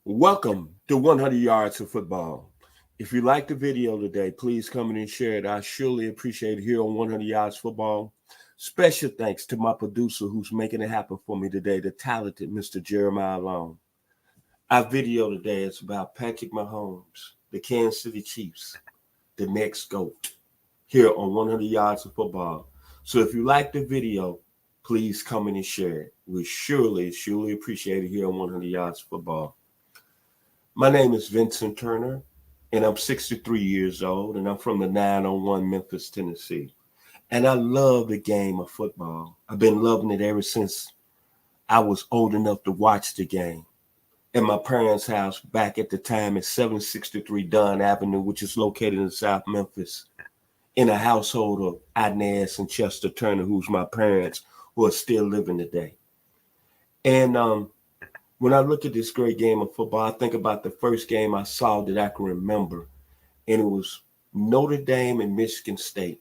Welcome to 100 Yards of Football. If you like the video today, please come in and share it. I surely appreciate it here on 100 Yards Football. Special thanks to my producer who's making it happen for me today, the talented Mr. Jeremiah Long. Our video today is about Patrick Mahomes, the Kansas City Chiefs, the next GOAT, here on 100 Yards of Football. So if you like the video, please come in and share it. We surely appreciate it here on 100 Yards of Football. My name is Vincent Turner, and I'm 63 years old, and I'm from the 901 Memphis, Tennessee. And I love the game of football. I've been loving it ever since I was old enough to watch the game. At my parents' house back at the time at 763 Dunn Avenue, which is located in South Memphis, in a household of Inez and Chester Turner, who's my parents, who are still living today. And when I look at this great game of football, I think about the first game I saw that I can remember, and it was Notre Dame and Michigan State.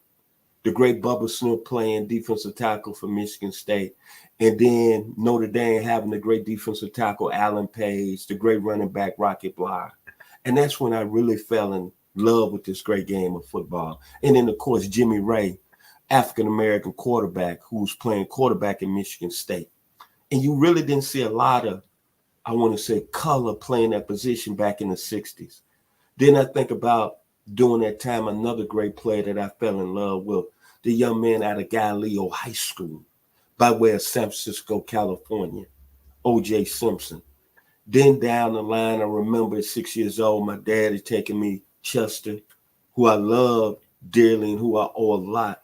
The great Bubba Smith playing defensive tackle for Michigan State, and then Notre Dame having the great defensive tackle Alan Page, the great running back Rocky Bleier. And that's when I really fell in love with this great game of football. And then, of course, Jimmy Ray, African-American quarterback who was playing quarterback in Michigan State. And you really didn't see a lot of, I want to say, color playing that position back in the 60s. Then I think about during that time, another great player that I fell in love with, the young man out of Galileo High School by way of San Francisco, California, O.J. Simpson. Then down the line, I remember at 6 years old, my dad had taken me, Chester, who I love dearly and who I owe a lot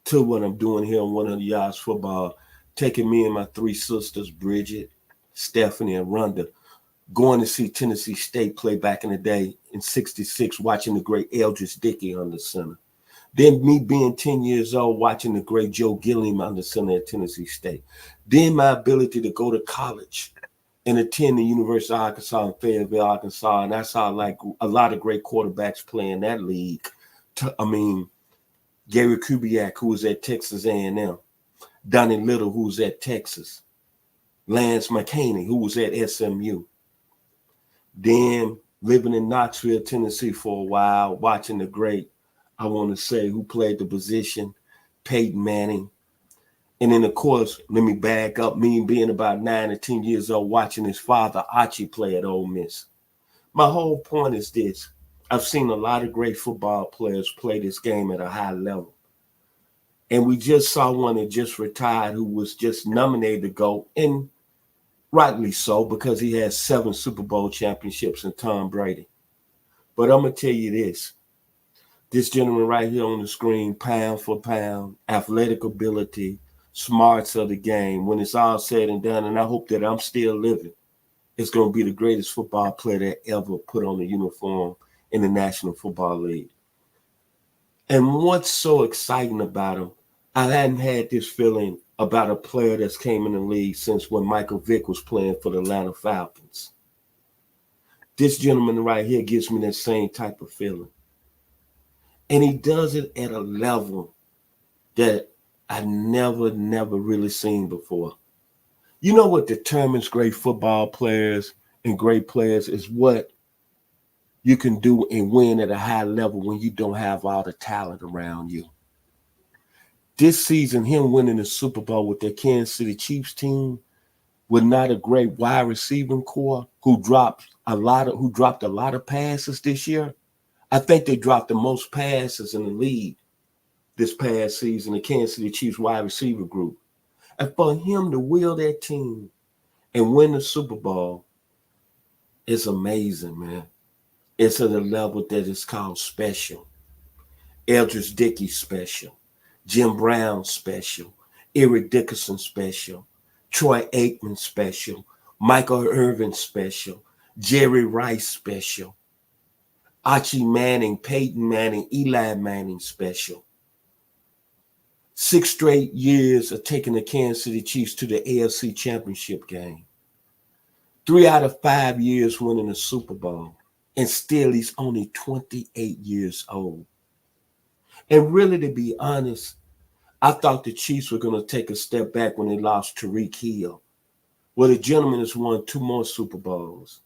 to what I'm doing here on 100 Yards Football, taking me and my three sisters, Bridget, Stephanie, and Rhonda, going to see Tennessee State play back in the day in 66, watching the great Eldridge Dickey under center. Then me being 10 years old, watching the great Joe Gilliam under center at Tennessee State. Then my ability to go to college and attend the University of Arkansas in Fayetteville, Arkansas. And I saw like a lot of great quarterbacks play in that league. Gary Kubiak, who was at Texas A&M. Donnie Little, who was at Texas. Lance McCaney, who was at SMU. Then living in Knoxville, Tennessee for a while, watching the great, I want to say, who played the position, Peyton Manning. And then, of course, let me back up, me being about 9 or 10 years old, watching his father, Archie, play at Ole Miss. My whole point is this. I've seen a lot of great football players play this game at a high level. And we just saw one that just retired who was just nominated to go, and rightly so, because he has 7 Super Bowl championships in Tom Brady. But I'm going to tell you this. This gentleman right here on the screen, pound for pound, athletic ability, smarts of the game, when it's all said and done, and I hope that I'm still living, it's going to be the greatest football player that ever put on a uniform in the National Football League. And what's so exciting about him, I hadn't had this feeling about a player that's came in the league since when Michael Vick was playing for the Atlanta Falcons. This gentleman right here gives me that same type of feeling. And he does it at a level that I never really seen before. You know what determines great football players and great players is what you can do and win at a high level when you don't have all the talent around you. This season, him winning the Super Bowl with that Kansas City Chiefs team with not a great wide receiving core who dropped a lot of passes this year. I think they dropped the most passes in the league this past season, the Kansas City Chiefs wide receiver group. And for him to wheel that team and win the Super Bowl is amazing, man. It's at a level that is called special. Eldridge Dickey special. Jim Brown special. Eric Dickerson special. Troy Aikman special. Michael Irvin special. Jerry Rice special. Archie Manning, Peyton Manning, Eli Manning special. 6 straight years of taking the Kansas City Chiefs to the AFC Championship game. 3 out of 5 years winning the Super Bowl. And still he's only 28 years old. And really, to be honest, I thought the Chiefs were going to take a step back when they lost Tyreek Hill. Well, the gentleman has won 2 more Super Bowls.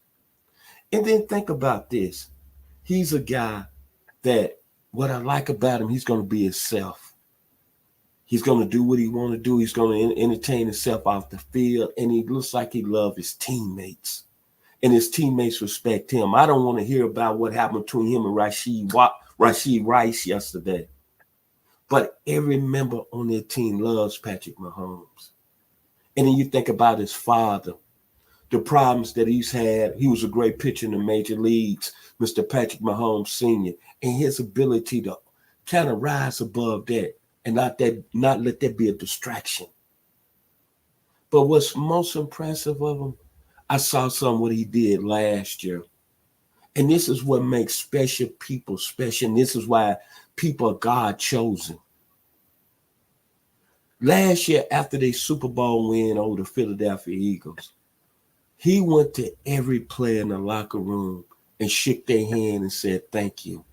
And then think about this. He's a guy that what I like about him, he's going to be himself. He's going to do what he want to do. He's going to entertain himself off the field. And he looks like he loves his teammates. And his teammates respect him. I don't want to hear about what happened between him and Rashid Rice yesterday. But every member on their team loves Patrick Mahomes. And then you think about his father, the problems that he's had. He was a great pitcher in the major leagues, Mr. Patrick Mahomes Sr., and his ability to kind of rise above that and not let that be a distraction. But what's most impressive of him, I saw some what he did last year. And this is what makes special people special. And this is why people are God chosen. Last year, after the Super Bowl win over the Philadelphia Eagles, he went to every player in the locker room and shook their hand and said, thank you.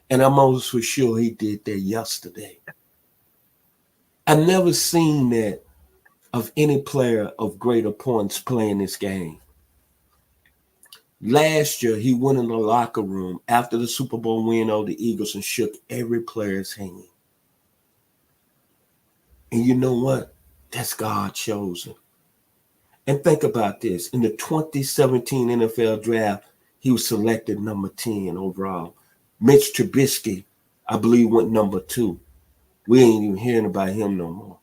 And I'm almost for sure he did that yesterday. I've never seen that of any player of great importance playing this game. Last year, he went in the locker room after the Super Bowl win over the Eagles and shook every player's hand. And you know what? That's God chosen. And think about this. In the 2017 NFL draft, he was selected number 10 overall. Mitch Trubisky, I believe, went number 2. We ain't even hearing about him no more.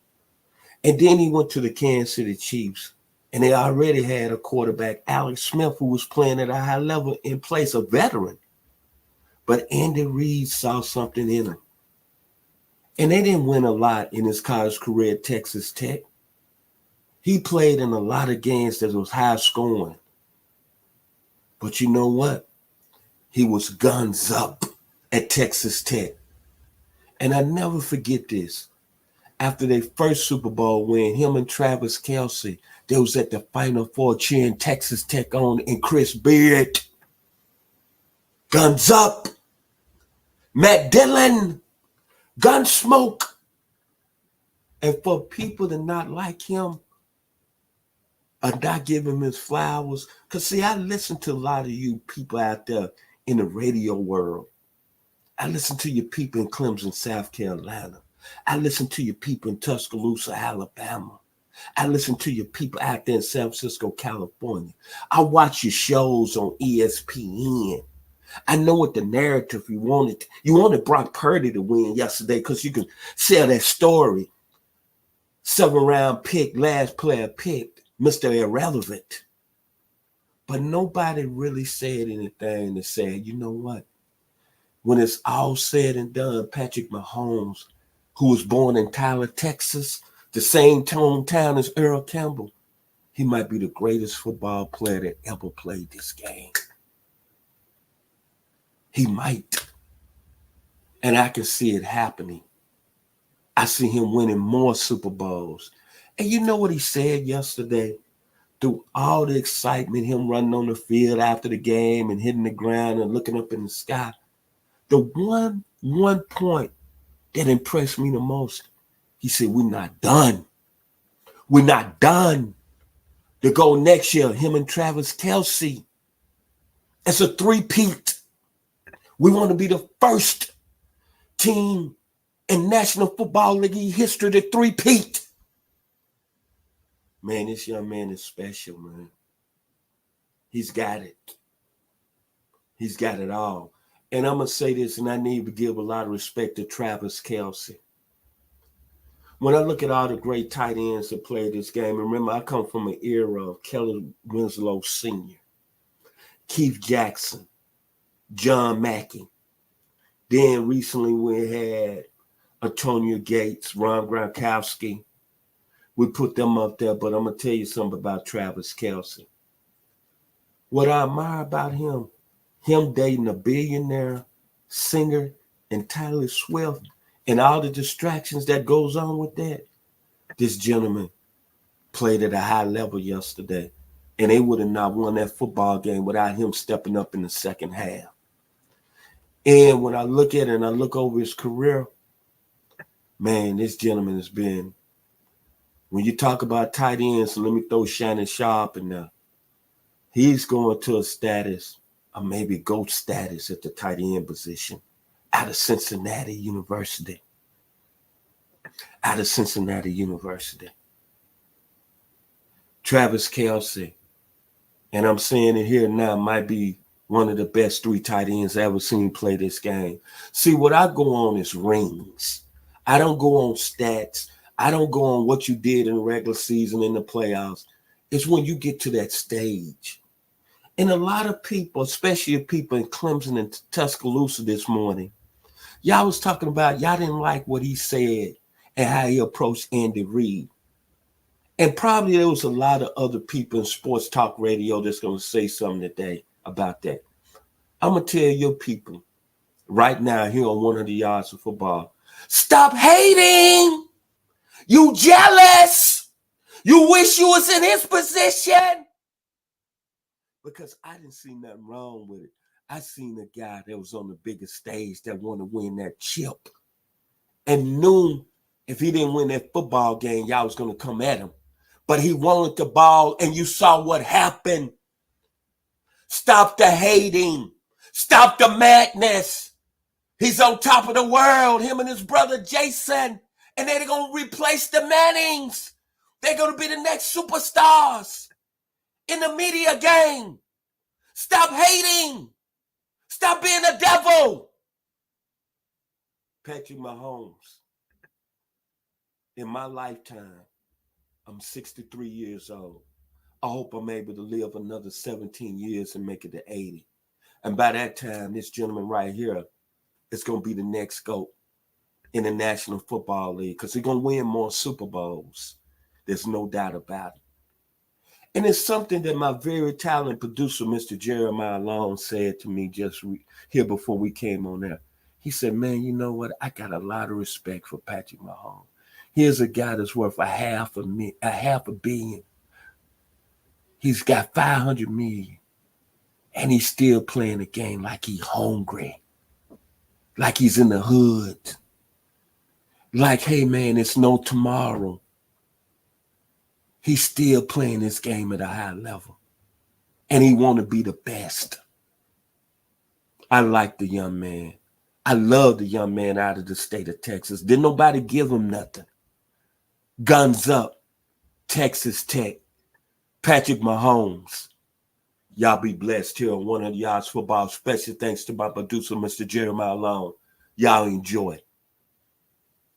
And then he went to the Kansas City Chiefs. And they already had a quarterback, Alex Smith, who was playing at a high level in place, a veteran. But Andy Reid saw something in him. And they didn't win a lot in his college career at Texas Tech. He played in a lot of games that was high scoring. But you know what? He was guns up at Texas Tech. And I never forget this. After their first Super Bowl win, him and Travis Kelce, they was at the Final Four cheering Texas Tech on and Chris Beard. Guns up. Matt Dillon. Gunsmoke. And for people to not like him or not give him his flowers, because see, I listen to a lot of you people out there in the radio world. I listen to your people in Clemson, South Carolina. I listen to your people in Tuscaloosa, Alabama. I listen to your people out there in San Francisco, California. I watch your shows on ESPN. I know what the narrative you wanted. You wanted Brock Purdy to win yesterday because you can sell that story. 7th-round pick, last player picked, Mr. Irrelevant. But nobody really said anything that said, you know what? When it's all said and done, Patrick Mahomes, who was born in Tyler, Texas, the same hometown as Earl Campbell, he might be the greatest football player that ever played this game. He might. And I can see it happening. I see him winning more Super Bowls. And you know what he said yesterday? Through all the excitement, him running on the field after the game and hitting the ground and looking up in the sky, the one point that impressed me the most, he said, we're not done. We're not done. To go next year, him and Travis Kelce. It's a three-peat. We want to be the first team in National Football League history to three-peat. Man, this young man is special, man. He's got it. He's got it all. And I'm going to say this, and I need to give a lot of respect to Travis Kelce. When I look at all the great tight ends that played this game, remember, I come from an era of Kelly Winslow Sr., Keith Jackson, John Mackey. Then recently we had Antonio Gates, Ron Gronkowski. We put them up there, but I'm going to tell you something about Travis Kelce. What I admire about him dating a billionaire singer and Taylor Swift and all the distractions that goes on with that, this gentleman played at a high level yesterday, and they would have not won that football game without him stepping up in the second half. And when I look at it and I look over his career, man, this gentleman has been, when you talk about tight ends, so let me throw Shannon Sharpe in there. He's going to a status or maybe GOAT status at the tight end position out of Cincinnati University. Out of Cincinnati University. Travis Kelce, and I'm saying it here now, might be one of the best 3 tight ends I ever seen play this game. See, what I go on is rings. I don't go on stats. I don't go on what you did in the regular season in the playoffs. It's when you get to that stage. And a lot of people, especially people in Clemson and Tuscaloosa this morning, y'all was talking about y'all didn't like what he said and how he approached Andy Reid. And probably there was a lot of other people in sports talk radio that's going to say something today about that. I'm going to tell your people right now here on 100 Yards of Football, stop hating. You jealous. You wish you was in his position. Because I didn't see nothing wrong with it. I seen a guy that was on the biggest stage that wanted to win that chip and knew if he didn't win that football game, y'all was going to come at him. But he wanted the ball, and you saw what happened. Stop the hating. Stop the madness. He's on top of the world, him and his brother Jason, and they're going to replace the Mannings. They're going to be the next superstars in the media game. Stop hating. Stop being a devil. Patrick Mahomes, in my lifetime, I'm 63 years old. I hope I'm able to live another 17 years and make it to 80. And by that time, this gentleman right here is going to be the next GOAT in the National Football League because he's going to win more Super Bowls. There's no doubt about it. And it's something that my very talented producer, Mr. Jeremiah Long, said to me just here before we came on there. He said, man, you know what? I got a lot of respect for Patrick Mahomes. Here's a guy that's worth $500 million. He's got $500 million. And he's still playing the game like he's hungry. Like he's in the hood. Like, hey, man, it's no tomorrow. He's still playing this game at a high level. And he want to be the best. I like the young man. I love the young man out of the state of Texas. Didn't nobody give him nothing. Guns up. Texas Tech. Patrick Mahomes. Y'all be blessed here on 100 Yards Football. Special thanks to my producer, Mr. Jeremiah Long. Y'all enjoy.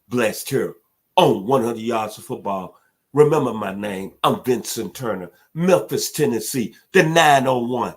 Blessed here on 100 Yards of Football. Remember my name. I'm Vincent Turner, Memphis, Tennessee, the 901.